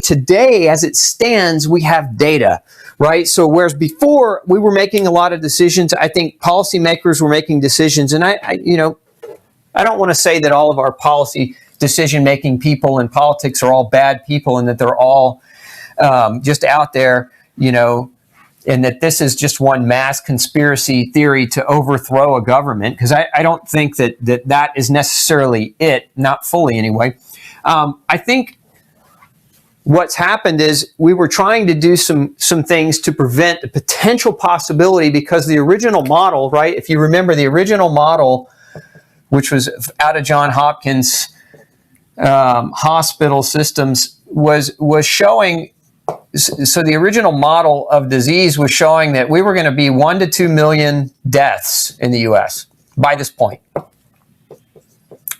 today, as it stands, we have data, right? So whereas before we were making a lot of decisions, I think policymakers were making decisions, and I don't want to say that all of our policy decision-making people in politics are all bad people and that they're all just out there, and that this is just one mass conspiracy theory to overthrow a government, because I don't think that is necessarily it, not fully anyway. I think what's happened is we were trying to do some things to prevent the potential possibility, because the original model, right, if you remember the original model, which was out of Johns Hopkins hospital systems, was showing. So the original model of disease was showing that we were going to be 1 to 2 million deaths in the U.S. by this point.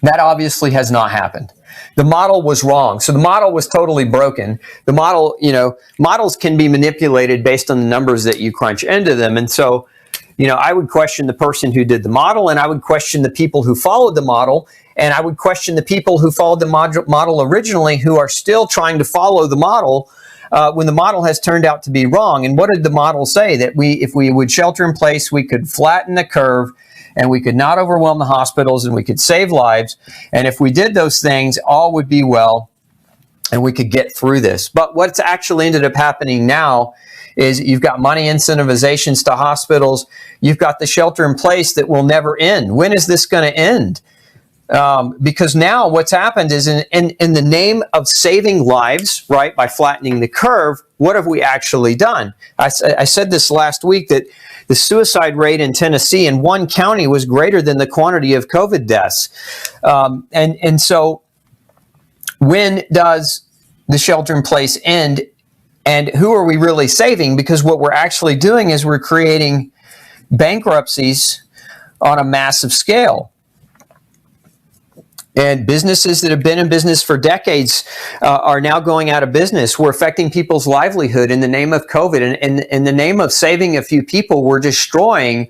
That obviously has not happened. The model was wrong. So the model was totally broken. The model, models can be manipulated based on the numbers that you crunch into them. And so, I would question the person who did the model, and I would question the people who followed the model, and I would question the people who followed the model originally, who are still trying to follow the model when the model has turned out to be wrong. And what did the model say? That if we would shelter in place, we could flatten the curve, and we could not overwhelm the hospitals, and we could save lives. And if we did those things, all would be well, and we could get through this. But what's actually ended up happening now is you've got money incentivizations to hospitals. You've got the shelter in place that will never end. When is this going to end? Because now what's happened is in the name of saving lives, right, by flattening the curve, what have we actually done? I said this last week, that the suicide rate in Tennessee in one county was greater than the quantity of COVID deaths. And so when does the shelter in place end, and who are we really saving? Because what we're actually doing is we're creating bankruptcies on a massive scale. And businesses that have been in business for decades are now going out of business. We're affecting people's livelihood in the name of COVID. And in the name of saving a few people, we're destroying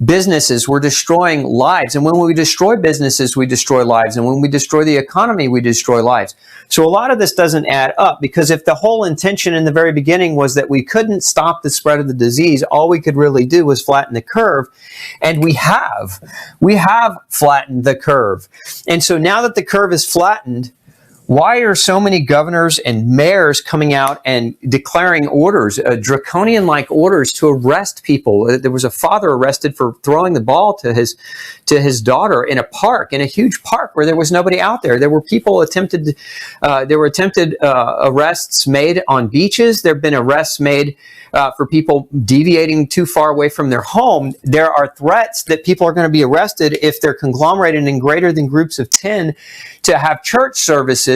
businesses. We're destroying lives. And when we destroy businesses, we destroy lives. And when we destroy the economy, we destroy lives. So a lot of this doesn't add up, because if the whole intention in the very beginning was that we couldn't stop the spread of the disease, all we could really do was flatten the curve. And we have flattened the curve. And so now that the curve is flattened, why are so many governors and mayors coming out and declaring orders, draconian-like orders, to arrest people? There was a father arrested for throwing the ball to his daughter in a park, in a huge park where there was nobody out there. There were attempted arrests made on beaches. There have been arrests made for people deviating too far away from their home. There are threats that people are going to be arrested if they're conglomerated in greater than groups of 10 to have church services.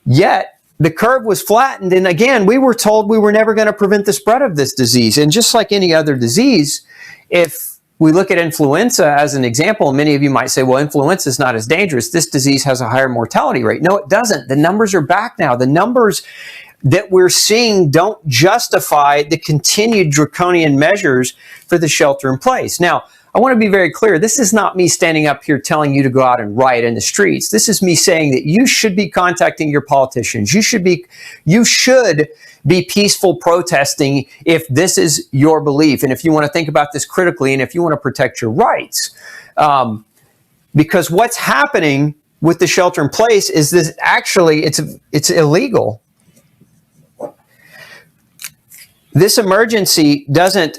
Yet the curve was flattened. And again, we were told we were never going to prevent the spread of this disease. And just like any other disease, if we look at influenza as an example, many of you might say, well, influenza is not as dangerous. This disease has a higher mortality rate. No, it doesn't. The numbers are back now. The numbers that we're seeing don't justify the continued draconian measures for the shelter in place. Now, I want to be very clear. This is not me standing up here telling you to go out and riot in the streets. This is me saying that you should be contacting your politicians. You should be peaceful protesting if this is your belief, and if you want to think about this critically, and if you want to protect your rights. Because what's happening with the shelter in place is this actually, it's illegal. This emergency doesn't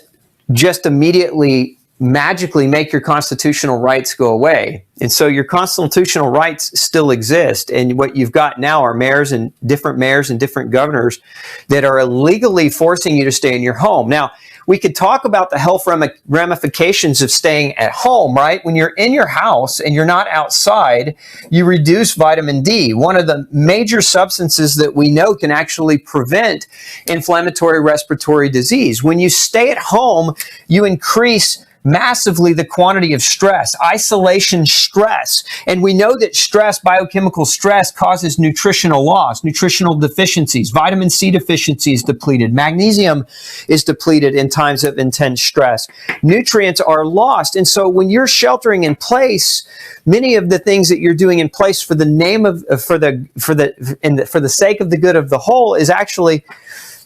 just immediately magically make your constitutional rights go away. And so your constitutional rights still exist. And what you've got now are mayors and different governors that are illegally forcing you to stay in your home. Now, we could talk about the health ramifications of staying at home, right? When you're in your house and you're not outside, you reduce vitamin D, one of the major substances that we know can actually prevent inflammatory respiratory disease. When you stay at home, you increase massively the quantity of stress, isolation stress. And we know that stress, biochemical stress, causes nutritional loss, nutritional deficiencies. Vitamin C deficiency is depleted. Magnesium is depleted in times of intense stress. Nutrients are lost. And so when you're sheltering in place, many of the things that you're doing in place for the name of, for the sake of the good of the whole is actually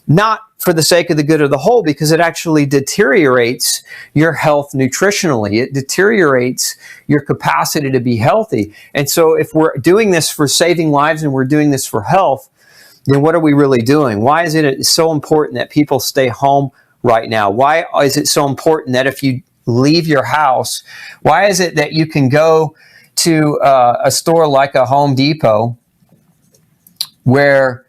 not for the sake of the good of the whole, because it actually deteriorates your health nutritionally. It deteriorates your capacity to be healthy. And so if we're doing this for saving lives and we're doing this for health, then what are we really doing? Why is it so important that people stay home right now? Why is it so important that if you leave your house, why is it that you can go to a store like a Home Depot where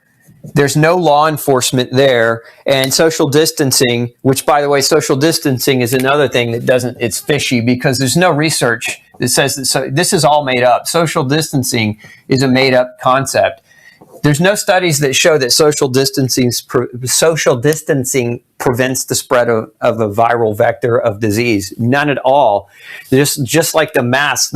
there's no law enforcement there, and social distancing, which, by the way, social distancing is another thing that it's fishy, because there's no research that says that. So this is all made up. Social distancing is a made up concept. There's no studies that show that social distancing prevents the spread of a viral vector of disease. None at all. Just like the masks,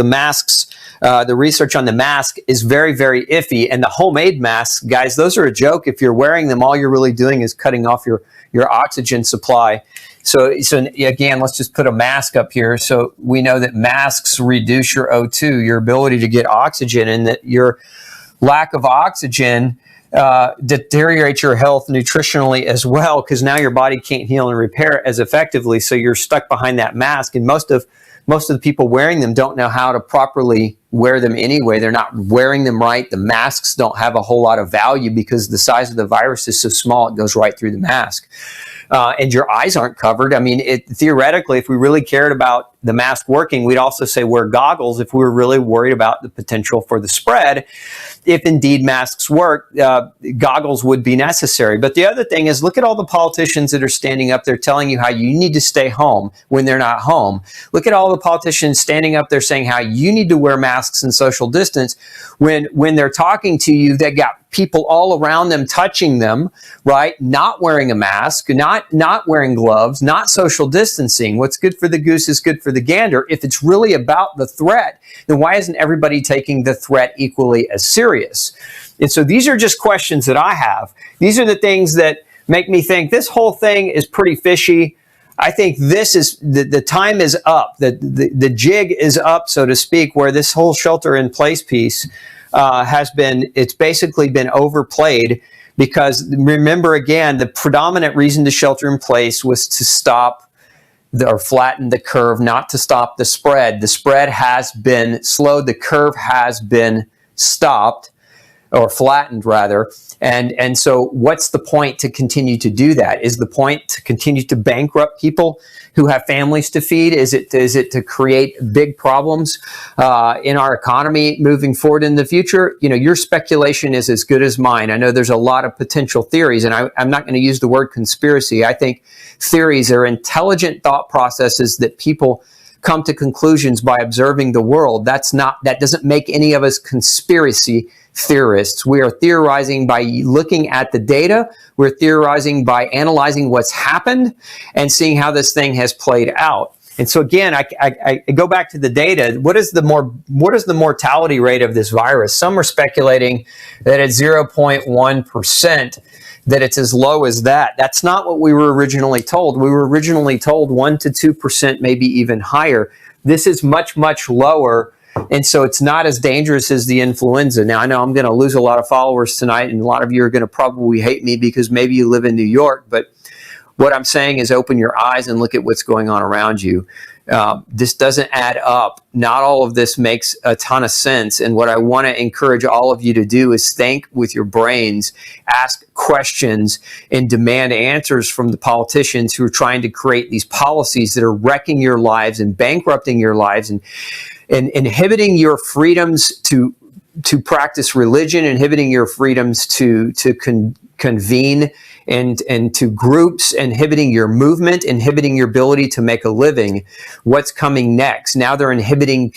the research on the mask is very, very iffy. And the homemade masks, guys, those are a joke. If you're wearing them, all you're really doing is cutting off your oxygen supply. So again, let's just put a mask up here. So we know that masks reduce your O2, your ability to get oxygen, and that your lack of oxygen deteriorates your health nutritionally as well, because now your body can't heal and repair as effectively. So you're stuck behind that mask, and most of the people wearing them don't know how to properly wear them anyway. They're not wearing them right. The masks don't have a whole lot of value because the size of the virus is so small, it goes right through the mask. And your eyes aren't covered. I mean, theoretically, if we really cared about the mask working, we'd also say wear goggles if we were really worried about the potential for the spread. If indeed masks work, goggles would be necessary. But the other thing is, look at all the politicians that are standing up there telling you how you need to stay home when they're not home. Look at all the politicians standing up there saying how you need to wear masks and social distance when they're talking to you. They got people all around them touching them, right? Not wearing a mask, not wearing gloves, not social distancing. What's good for the goose is good for the gander. If it's really about the threat, then why isn't everybody taking the threat equally as serious? And so these are just questions that I have. These are the things that make me think this whole thing is pretty fishy. I think this is the time is up. The jig is up, so to speak, where this whole shelter in place piece it's basically been overplayed, because remember, again, the predominant reason to shelter in place was to stop or flatten the curve, not to stop the spread. The spread has been slowed. The curve has been stopped, or flattened rather. And so what's the point to continue to do that? Is the point to continue to bankrupt people who have families to feed? Is it to create big problems in our economy moving forward in the future? You know, your speculation is as good as mine. I know there's a lot of potential theories, and I'm not going to use the word conspiracy. I think theories are intelligent thought processes that people come to conclusions by observing the world. That doesn't make any of us conspiracy theorists. We are theorizing by looking at the data. We're theorizing by analyzing what's happened and seeing how this thing has played out. And so again, I go back to the data. What is the mortality rate of this virus? Some are speculating that it's 0.1%, that it's as low as that. That's not what we were originally told. We were originally told 1 to 2%, maybe even higher. This is much, much lower. And so it's not as dangerous as the influenza. Now, I know I'm going to lose a lot of followers tonight, and a lot of you are going to probably hate me because maybe you live in New York. But what I'm saying is open your eyes and look at what's going on around you. This doesn't add up. Not all of this makes a ton of sense. And what I want to encourage all of you to do is think with your brains, ask questions, and demand answers from the politicians who are trying to create these policies that are wrecking your lives and bankrupting your lives and inhibiting your freedoms to practice religion, inhibiting your freedoms to convene and to groups, inhibiting your movement, inhibiting your ability to make a living. What's coming next? Now they're inhibiting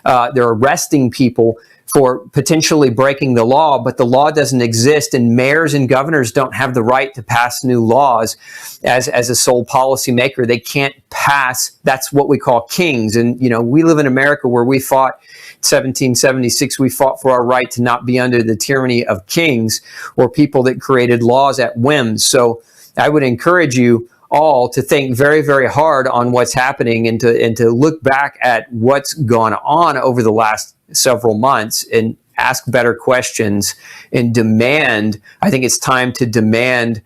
they're arresting people for potentially breaking the law, but the law doesn't exist, and mayors and governors don't have the right to pass new laws as a sole policymaker. They can't pass. That's what we call kings. And, we live in America where we fought 1776, we fought for our right to not be under the tyranny of kings or people that created laws at whims. So I would encourage you all to think very, very hard on what's happening and to look back at what's gone on over the last several months and ask better questions and demand. I think it's time to demand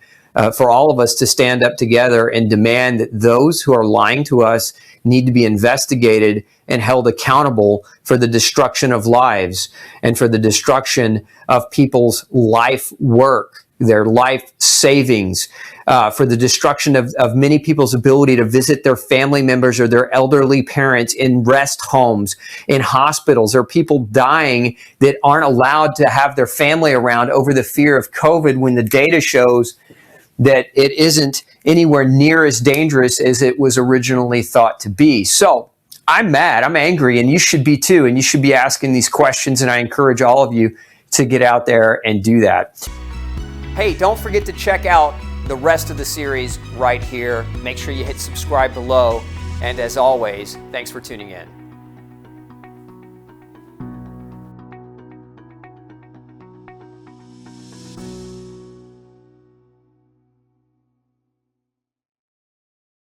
for all of us to stand up together and demand that those who are lying to us need to be investigated and held accountable for the destruction of lives and for the destruction of people's life work, their life savings, for the destruction of many people's ability to visit their family members or their elderly parents in rest homes, in hospitals, or people dying that aren't allowed to have their family around over the fear of COVID when the data shows that it isn't anywhere near as dangerous as it was originally thought to be. So I'm mad, I'm angry, and you should be too, and you should be asking these questions, and I encourage all of you to get out there and do that. Hey, don't forget to check out the rest of the series right here. Make sure you hit subscribe below. And as always, thanks for tuning in.